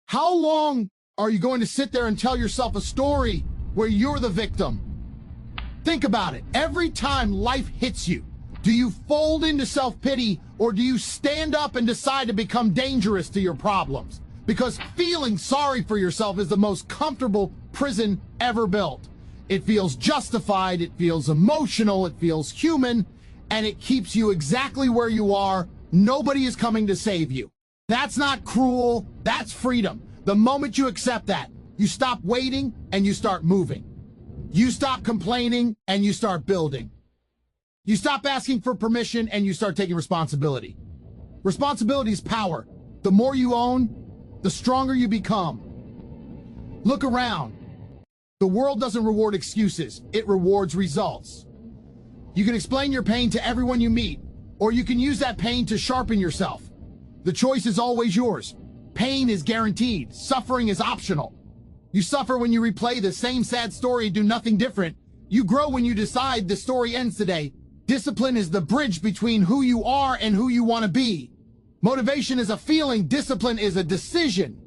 How long are you going to sit there and tell yourself a story where you're the victim? Think about it. Every time life hits you, do you fold into self-pity or do you stand up and decide to become dangerous to your problems? Because feeling sorry for yourself is the most comfortable prison ever built. It feels justified, it feels emotional, it feels human, and it keeps you exactly where you are. Nobody is coming to save you. That's not cruel, that's freedom. The moment you accept that, you stop waiting and you start moving. You stop complaining and you start building. You stop asking for permission and you start taking responsibility. Responsibility is power. The more you own, the stronger you become. Look around. The world doesn't reward excuses, it rewards results. You can explain your pain to everyone you meet, or you can use that pain to sharpen yourself. The choice is always yours. Pain is guaranteed. Suffering is optional. You suffer when you replay the same sad story and do nothing different. You grow when you decide the story ends today. Discipline is the bridge between who you are and who you want to be. Motivation is a feeling. Discipline is a decision.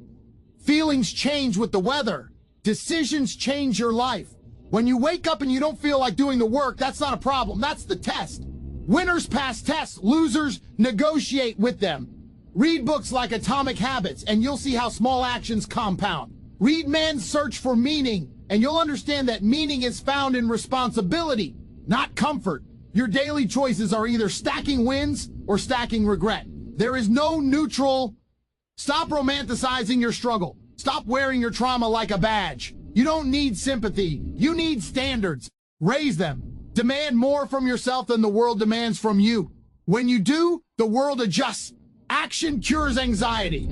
Feelings change with the weather. Decisions change your life. When you wake up and you don't feel like doing the work, that's not a problem. That's the test. Winners pass tests. Losers negotiate with them. Read books like Atomic Habits, and you'll see how small actions compound. Read Man's Search for Meaning, and you'll understand that meaning is found in responsibility, not comfort. Your daily choices are either stacking wins or stacking regret. There is no neutral. Stop romanticizing your struggle. Stop wearing your trauma like a badge. You don't need sympathy. You need standards. Raise them. Demand more from yourself than the world demands from you. When you do, the world adjusts. Action cures anxiety.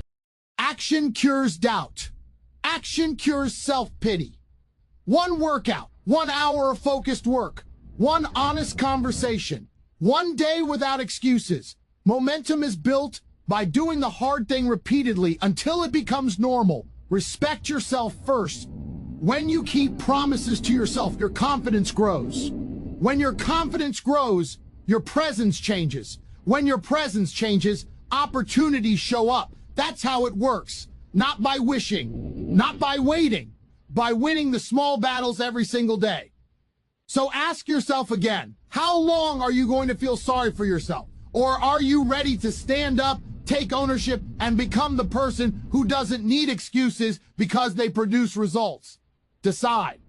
Action cures doubt. Action cures self-pity. One workout, 1 hour of focused work, one honest conversation, one day without excuses. Momentum is built by doing the hard thing repeatedly until it becomes normal. Respect yourself first. When you keep promises to yourself, your confidence grows. When your confidence grows, your presence changes. When your presence changes, opportunities show up. That's how it works. Not by wishing, not by waiting, by winning the small battles every single day. So ask yourself again, how long are you going to feel sorry for yourself? Or are you ready to stand up, take ownership, and become the person who doesn't need excuses because they produce results? Decide.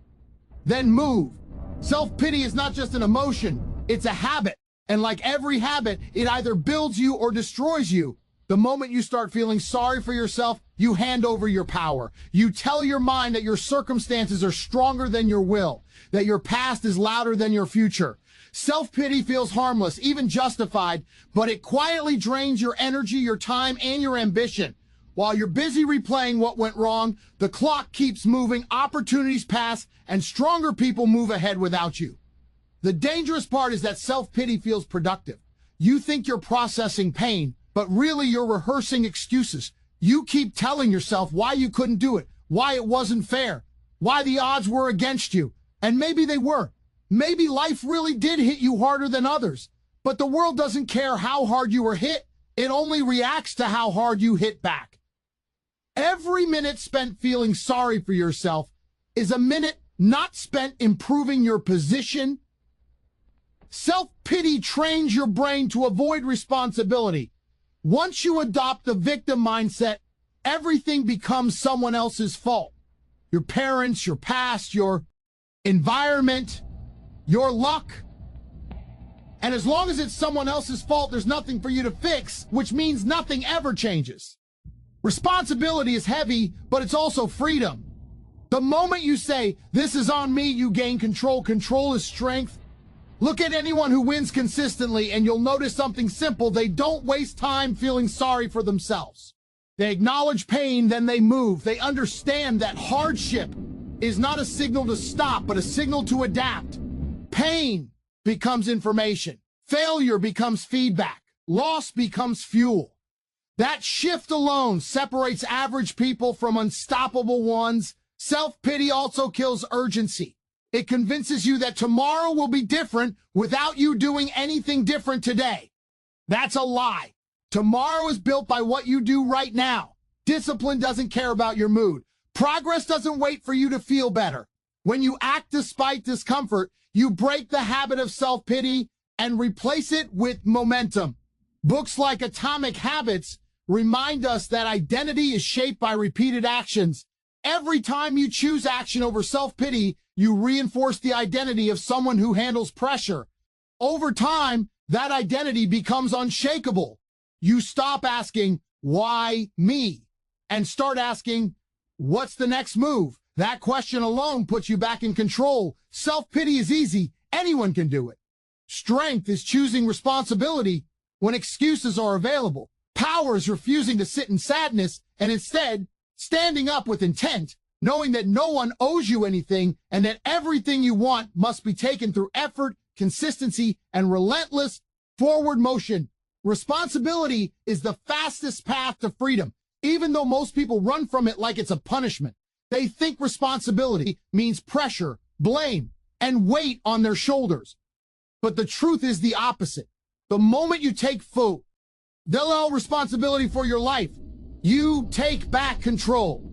Then move. Self-pity is not just an emotion, it's a habit. And like every habit, it either builds you or destroys you. The moment you start feeling sorry for yourself, you hand over your power. You tell your mind that your circumstances are stronger than your will, that your past is louder than your future. Self-pity feels harmless, even justified, but it quietly drains your energy, your time, and your ambition. While you're busy replaying what went wrong, the clock keeps moving, opportunities pass, and stronger people move ahead without you. The dangerous part is that self-pity feels productive. You think you're processing pain, but really you're rehearsing excuses. You keep telling yourself why you couldn't do it, why it wasn't fair, why the odds were against you. And maybe they were. Maybe life really did hit you harder than others. But the world doesn't care how hard you were hit. It only reacts to how hard you hit back. Every minute spent feeling sorry for yourself is a minute not spent improving your position. Self-pity trains your brain to avoid responsibility. Once you adopt the victim mindset, everything becomes someone else's fault. Your parents, your past, your environment, your luck. And as long as it's someone else's fault, there's nothing for you to fix, which means nothing ever changes. Responsibility is heavy, but it's also freedom. The moment you say, "This is on me," you gain control. Control is strength. Look at anyone who wins consistently and you'll notice something simple. They don't waste time feeling sorry for themselves. They acknowledge pain, then they move. They understand that hardship is not a signal to stop, but a signal to adapt. Pain becomes information. Failure becomes feedback. Loss becomes fuel. That shift alone separates average people from unstoppable ones. Self-pity also kills urgency. It convinces you that tomorrow will be different without you doing anything different today. That's a lie. Tomorrow is built by what you do right now. Discipline doesn't care about your mood. Progress doesn't wait for you to feel better. When you act despite discomfort, you break the habit of self-pity and replace it with momentum. Books like Atomic Habits remind us that identity is shaped by repeated actions. Every time you choose action over self-pity, you reinforce the identity of someone who handles pressure. Over time, that identity becomes unshakable. You stop asking, why me? And start asking, what's the next move? That question alone puts you back in control. Self-pity is easy. Anyone can do it. Strength is choosing responsibility when excuses are available. Power is refusing to sit in sadness and instead standing up with intent, knowing that no one owes you anything and that everything you want must be taken through effort, consistency, and relentless forward motion. Responsibility is the fastest path to freedom, even though most people run from it like it's a punishment. They think responsibility means pressure, blame, and weight on their shoulders. But the truth is the opposite. The moment you take full responsibility for your life, you take back control.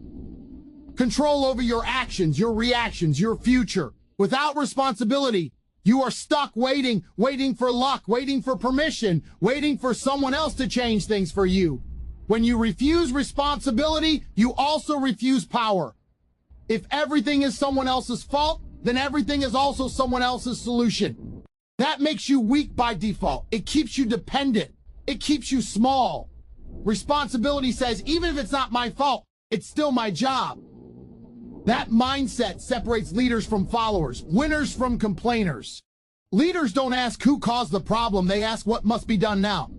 Control over your actions, your reactions, your future. Without responsibility, you are stuck waiting for luck, waiting for permission, waiting for someone else to change things for you. When you refuse responsibility, you also refuse power. If everything is someone else's fault, then everything is also someone else's solution. That makes you weak by default. It keeps you dependent. It keeps you small. Responsibility says, even if it's not my fault, it's still my job. That mindset separates leaders from followers, winners from complainers. Leaders don't ask who caused the problem, they ask what must be done now.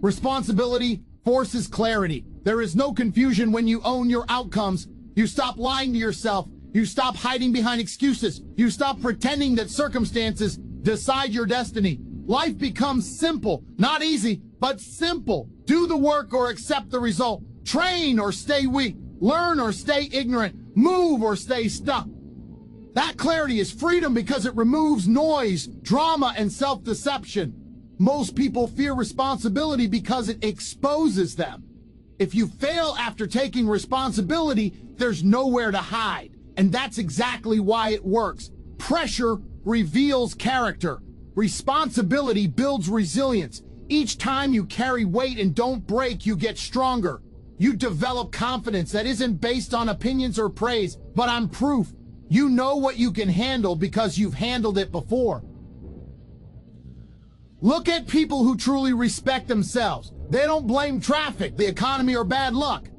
Responsibility forces clarity. There is no confusion when you own your outcomes. You stop lying to yourself. You stop hiding behind excuses. You stop pretending that circumstances decide your destiny. Life becomes simple, not easy, but simple. Do the work or accept the result. Train or stay weak. Learn or stay ignorant. Move or stay stuck. That clarity is freedom because it removes noise, drama, and self-deception. Most people fear responsibility because it exposes them. If you fail after taking responsibility, there's nowhere to hide. And that's exactly why it works. Pressure reveals character. Responsibility builds resilience. Each time you carry weight and don't break, you get stronger. You develop confidence that isn't based on opinions or praise, but on proof. You know what you can handle because you've handled it before. Look at people who truly respect themselves. They don't blame traffic, the economy, or bad luck.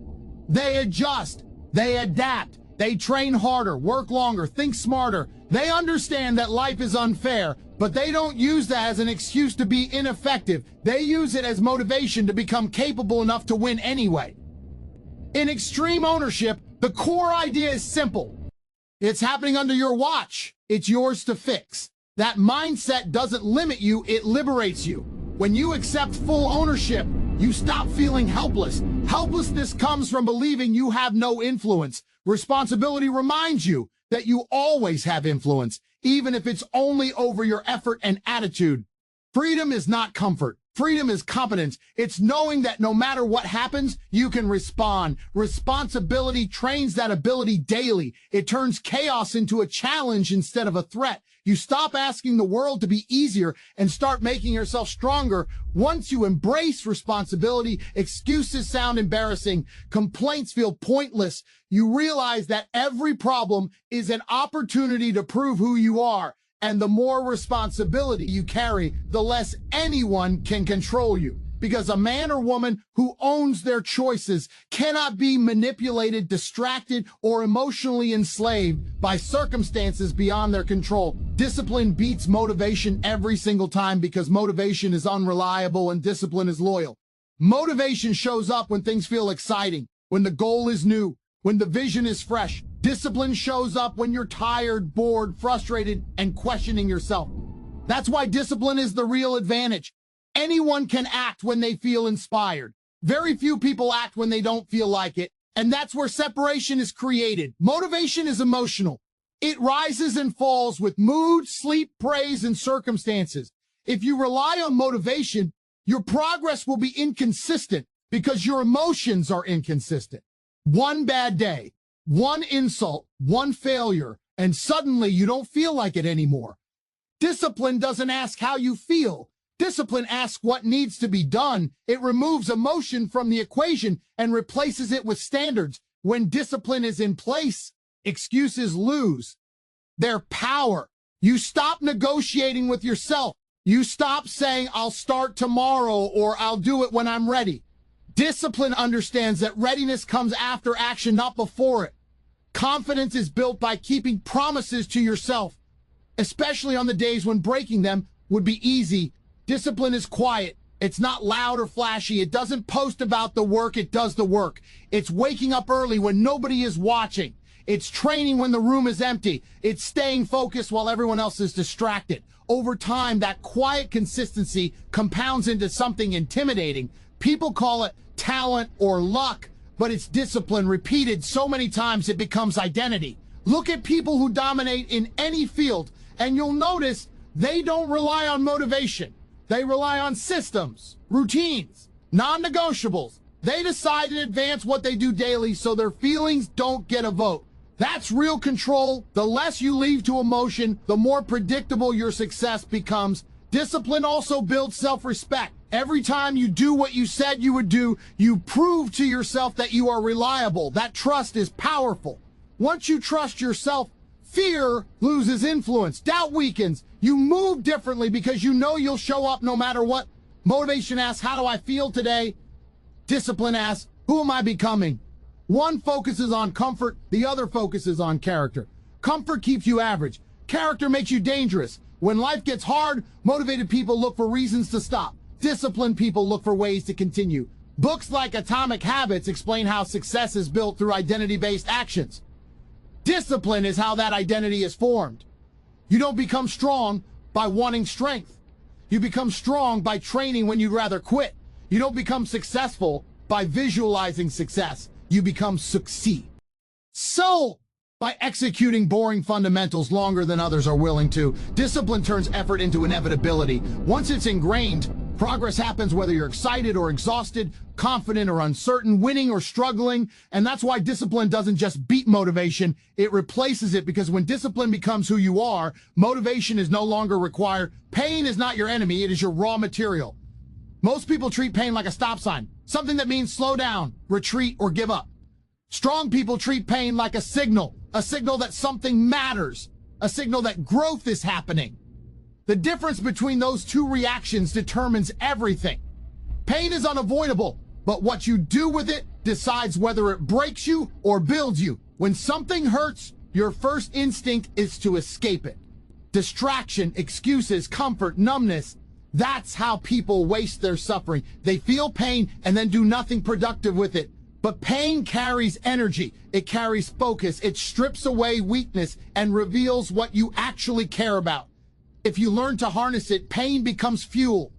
They adjust. They adapt. They train harder, work longer, think smarter. They understand that life is unfair, but they don't use that as an excuse to be ineffective. They use it as motivation to become capable enough to win anyway. In extreme ownership, the core idea is simple. It's happening under your watch. It's yours to fix. That mindset doesn't limit you, it liberates you. When you accept full ownership, you stop feeling helpless. Helplessness comes from believing you have no influence. Responsibility reminds you that you always have influence, even if it's only over your effort and attitude. Freedom is not comfort. Freedom is competence. It's knowing that no matter what happens, you can respond. Responsibility trains that ability daily. It turns chaos into a challenge instead of a threat. You stop asking the world to be easier and start making yourself stronger. Once you embrace responsibility, excuses sound embarrassing. Complaints feel pointless. You realize that every problem is an opportunity to prove who you are. And the more responsibility you carry, the less anyone can control you. Because a man or woman who owns their choices cannot be manipulated, distracted, or emotionally enslaved by circumstances beyond their control. Discipline beats motivation every single time because motivation is unreliable and discipline is loyal. Motivation shows up when things feel exciting, when the goal is new, when the vision is fresh. Discipline shows up when you're tired, bored, frustrated, and questioning yourself. That's why discipline is the real advantage. Anyone can act when they feel inspired. Very few people act when they don't feel like it, and that's where separation is created. Motivation is emotional. It rises and falls with mood, sleep, praise, and circumstances. If you rely on motivation, your progress will be inconsistent because your emotions are inconsistent. One bad day, one insult, one failure, and suddenly you don't feel like it anymore. Discipline doesn't ask how you feel. Discipline asks what needs to be done. It removes emotion from the equation and replaces it with standards. When discipline is in place, excuses lose their power. You stop negotiating with yourself. You stop saying, I'll start tomorrow or I'll do it when I'm ready. Discipline understands that readiness comes after action, not before it. Confidence is built by keeping promises to yourself, especially on the days when breaking them would be easy. Discipline is quiet. It's not loud or flashy. It doesn't post about the work. It does the work. It's waking up early when nobody is watching. It's training when the room is empty. It's staying focused while everyone else is distracted. Over time, that quiet consistency compounds into something intimidating. People call it talent or luck, but it's discipline repeated so many times it becomes identity. Look at people who dominate in any field, and you'll notice they don't rely on motivation. They rely on systems, routines, non-negotiables. They decide in advance what they do daily so their feelings don't get a vote. That's real control. The less you leave to emotion, the more predictable your success becomes. Discipline also builds self-respect. Every time you do what you said you would do, you prove to yourself that you are reliable. That trust is powerful. Once you trust yourself, fear loses influence. Doubt weakens. You move differently because you know you'll show up no matter what. Motivation asks, how do I feel today? Discipline asks, who am I becoming? One focuses on comfort, the other focuses on character. Comfort keeps you average. Character makes you dangerous. When life gets hard, motivated people look for reasons to stop. Disciplined people look for ways to continue. Books like Atomic Habits explain how success is built through identity-based actions. Discipline is how that identity is formed. You don't become strong by wanting strength. You become strong by training when you'd rather quit. You don't become successful by visualizing success. You become succeed. So, by executing boring fundamentals longer than others are willing to, discipline turns effort into inevitability. Once it's ingrained, progress happens whether you're excited or exhausted, confident or uncertain, winning or struggling. And that's why discipline doesn't just beat motivation, it replaces it, because when discipline becomes who you are, motivation is no longer required. Pain is not your enemy, it is your raw material. Most people treat pain like a stop sign, something that means slow down, retreat, or give up. Strong people treat pain like a signal that something matters, a signal that growth is happening. The difference between those two reactions determines everything. Pain is unavoidable, but what you do with it decides whether it breaks you or builds you. When something hurts, your first instinct is to escape it. Distraction, excuses, comfort, numbness. That's how people waste their suffering. They feel pain and then do nothing productive with it. But pain carries energy. It carries focus. It strips away weakness and reveals what you actually care about. If you learn to harness it, pain becomes fuel.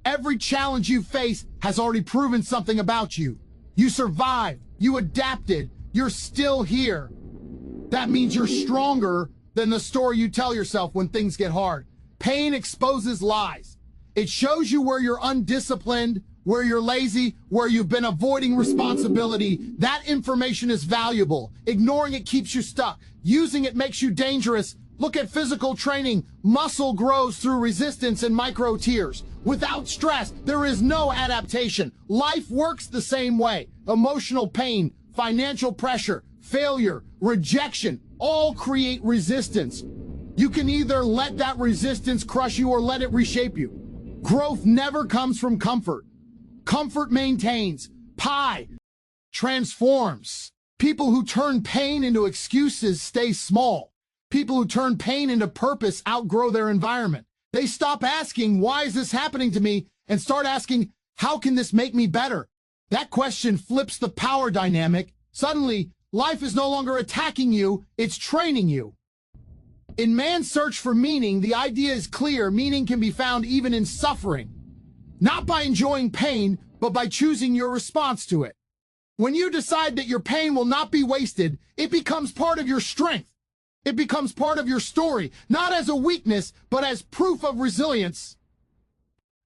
Every challenge you face has already proven something about you. You survived. You adapted. You're still here. That means you're stronger than the story you tell yourself when things get hard. Pain exposes lies. It shows you where you're undisciplined, where you're lazy, where you've been avoiding responsibility. That information is valuable. Ignoring it keeps you stuck. Using it makes you dangerous. Look at physical training. Muscle grows through resistance and micro tears. Without stress, there is no adaptation. Life works the same way. Emotional pain, financial pressure, failure, rejection, all create resistance. You can either let that resistance crush you or let it reshape you. Growth never comes from comfort. Comfort maintains. Pie transforms. People who turn pain into excuses stay small. People who turn pain into purpose outgrow their environment. They stop asking, why is this happening to me? And start asking, how can this make me better? That question flips the power dynamic. Suddenly, life is no longer attacking you, it's training you. In man's search for meaning, the idea is clear. Meaning can be found even in suffering. Not by enjoying pain, but by choosing your response to it. When you decide that your pain will not be wasted, it becomes part of your strength. It becomes part of your story, not as a weakness, but as proof of resilience.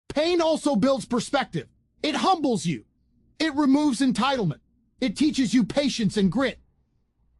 Pain also builds perspective. It humbles you. It removes entitlement. It teaches you patience and grit.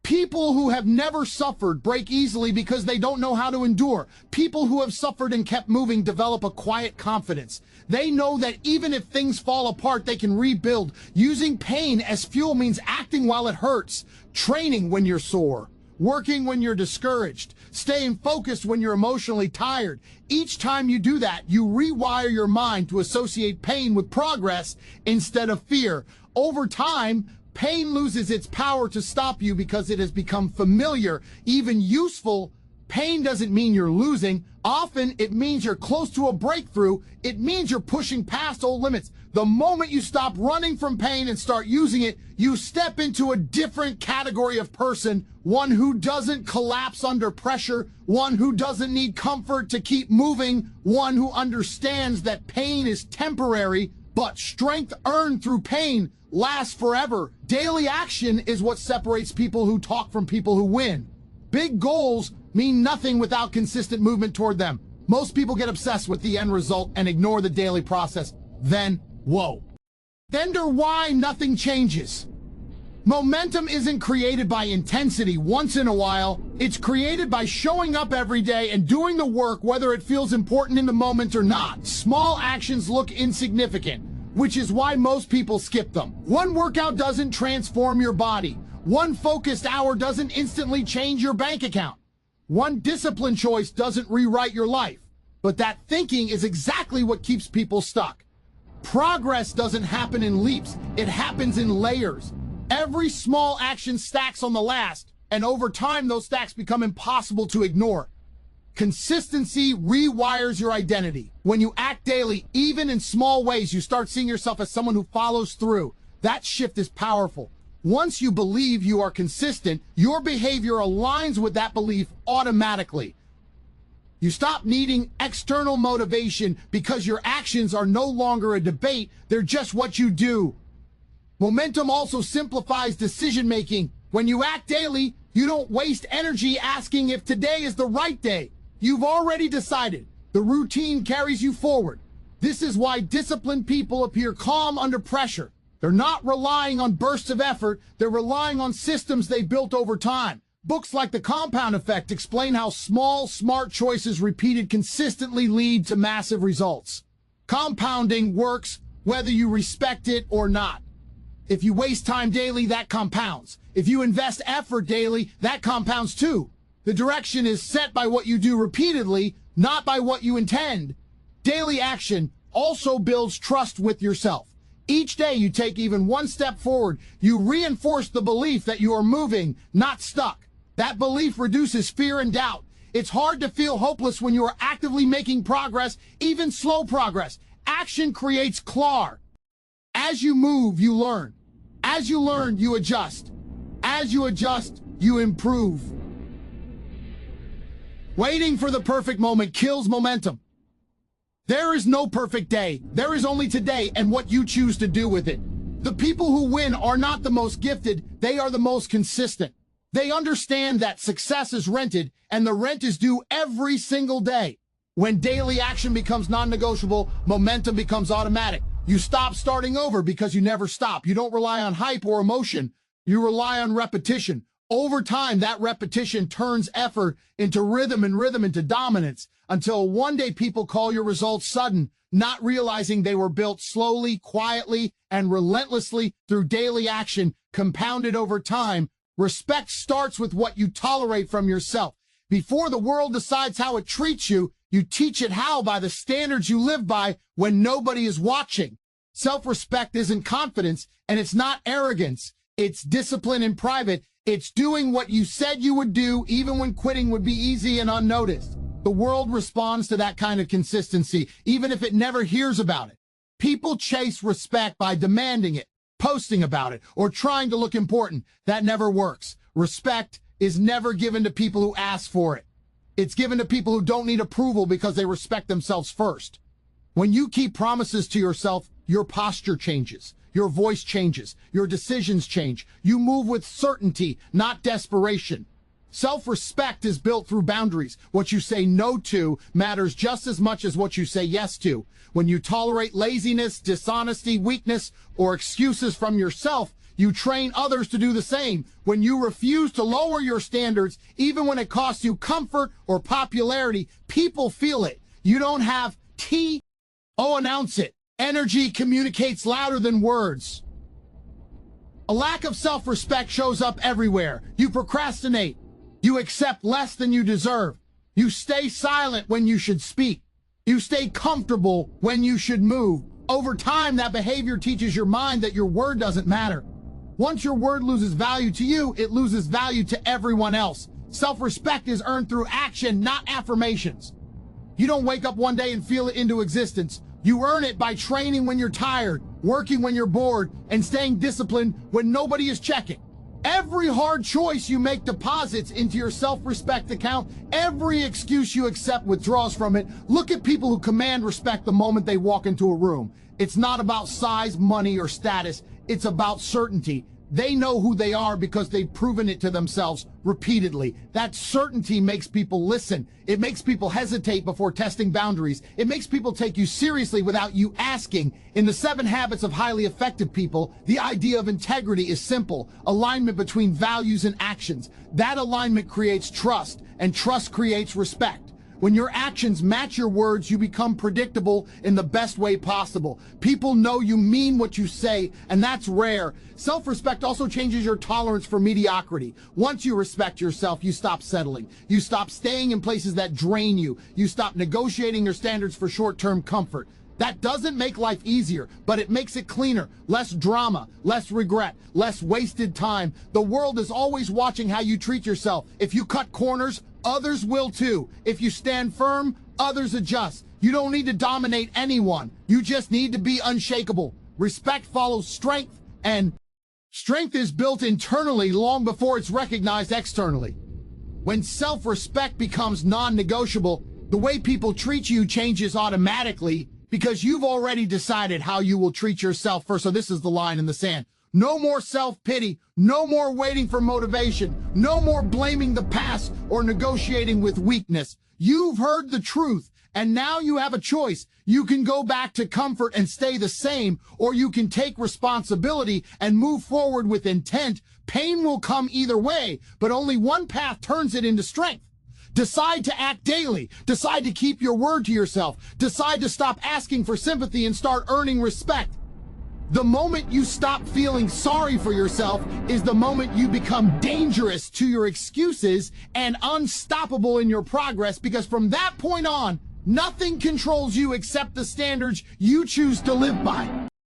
People who have never suffered break easily because they don't know how to endure. People who have suffered and kept moving develop a quiet confidence. They know that even if things fall apart, they can rebuild. Using pain as fuel means acting while it hurts, training when you're sore, working when you're discouraged, staying focused when you're emotionally tired. Each time you do that, you rewire your mind to associate pain with progress instead of fear. Over time, pain loses its power to stop you because it has become familiar, even useful. Pain doesn't mean you're losing. Often it means you're close to a breakthrough. It means you're pushing past old limits. The moment you stop running from pain and start using it, you step into a different category of person, one who doesn't collapse under pressure, one who doesn't need comfort to keep moving, one who understands that pain is temporary, but strength earned through pain lasts forever. Daily action is what separates people who talk from people who win. Big goals mean nothing without consistent movement toward them. Most people get obsessed with the end result and ignore the daily process. Then, whoa. Wonder why nothing changes. Momentum isn't created by intensity once in a while. It's created by showing up every day and doing the work whether it feels important in the moment or not. Small actions look insignificant, which is why most people skip them. One workout doesn't transform your body. One focused hour doesn't instantly change your bank account. One discipline choice doesn't rewrite your life. But that thinking is exactly what keeps people stuck. Progress doesn't happen in leaps. It happens in layers. Every small action stacks on the last, and over time those stacks become impossible to ignore. Consistency rewires your identity. When you act daily, even in small ways, you start seeing yourself as someone who follows through. That shift is powerful. Once you believe you are consistent, your behavior aligns with that belief automatically. You stop needing external motivation because your actions are no longer a debate, they're just what you do. Momentum also simplifies decision-making. When you act daily, you don't waste energy asking if today is the right day. You've already decided. The routine carries you forward. This is why disciplined people appear calm under pressure. They're not relying on bursts of effort, they're relying on systems they built over time. Books like The Compound Effect explain how small, smart choices repeated consistently lead to massive results. Compounding works whether you respect it or not. If you waste time daily, that compounds. If you invest effort daily, that compounds too. The direction is set by what you do repeatedly, not by what you intend. Daily action also builds trust with yourself. Each day you take even one step forward, you reinforce the belief that you are moving, not stuck. That belief reduces fear and doubt. It's hard to feel hopeless when you are actively making progress, even slow progress. Action creates clarity. As you move, you learn. As you learn, you adjust. As you adjust, you improve. Waiting for the perfect moment kills momentum. There is no perfect day. There is only today and what you choose to do with it. The people who win are not the most gifted, they are the most consistent. They understand that success is rented and the rent is due every single day. When daily action becomes non-negotiable, momentum becomes automatic. You stop starting over because you never stop. You don't rely on hype or emotion. You rely on repetition. Over time, that repetition turns effort into rhythm and rhythm into dominance until one day people call your results sudden, not realizing they were built slowly, quietly, and relentlessly through daily action compounded over time. Respect starts with what you tolerate from yourself. Before the world decides how it treats you, you teach it how by the standards you live by when nobody is watching. Self-respect isn't confidence, and it's not arrogance. It's discipline in private. It's doing what you said you would do, even when quitting would be easy and unnoticed. The world responds to that kind of consistency, even if it never hears about it. People chase respect by demanding it, posting about it, or trying to look important. That never works. Respect is never given to people who ask for it. It's given to people who don't need approval because they respect themselves first. When you keep promises to yourself, your posture changes. Your voice changes. Your decisions change. You move with certainty, not desperation. Self-respect is built through boundaries. What you say no to matters just as much as what you say yes to. When you tolerate laziness, dishonesty, weakness, or excuses from yourself, you train others to do the same. When you refuse to lower your standards, even when it costs you comfort or popularity, people feel it. You don't have tea? Oh, announce it. Energy communicates louder than words. A lack of self-respect shows up everywhere. You procrastinate. You accept less than you deserve. You stay silent when you should speak. You stay comfortable when you should move. Over time, that behavior teaches your mind that your word doesn't matter. Once your word loses value to you, it loses value to everyone else. Self-respect is earned through action, not affirmations. You don't wake up one day and feel it into existence. You earn it by training when you're tired, working when you're bored, and staying disciplined when nobody is checking. Every hard choice you make deposits into your self-respect account. Every excuse you accept withdraws from it. Look at people who command respect the moment they walk into a room. It's not about size, money, or status. It's about certainty. They know who they are because they've proven it to themselves repeatedly. That certainty makes people listen. It makes people hesitate before testing boundaries. It makes people take you seriously without you asking. In the 7 Habits of Highly Effective People, the idea of integrity is simple. Alignment between values and actions. That alignment creates trust, and trust creates respect. When your actions match your words, you become predictable in the best way possible. People know you mean what you say, and that's rare. Self-respect also changes your tolerance for mediocrity. Once you respect yourself, you stop settling. You stop staying in places that drain you. You stop negotiating your standards for short-term comfort. That doesn't make life easier, but it makes it cleaner, less drama, less regret, less wasted time. The world is always watching how you treat yourself. If you cut corners, others will too. If you stand firm, others adjust. You don't need to dominate anyone. You just need to be unshakable. Respect follows strength, and strength is built internally long before it's recognized externally. When self-respect becomes non-negotiable, the way people treat you changes automatically because you've already decided how you will treat yourself first. So this is the line in the sand. No more self-pity, no more waiting for motivation, no more blaming the past or negotiating with weakness. You've heard the truth, and now you have a choice. You can go back to comfort and stay the same, or you can take responsibility and move forward with intent. Pain will come either way, but only one path turns it into strength. Decide to act daily. Decide to keep your word to yourself. Decide to stop asking for sympathy and start earning respect. The moment you stop feeling sorry for yourself is the moment you become dangerous to your excuses and unstoppable in your progress, because from that point on, nothing controls you except the standards you choose to live by.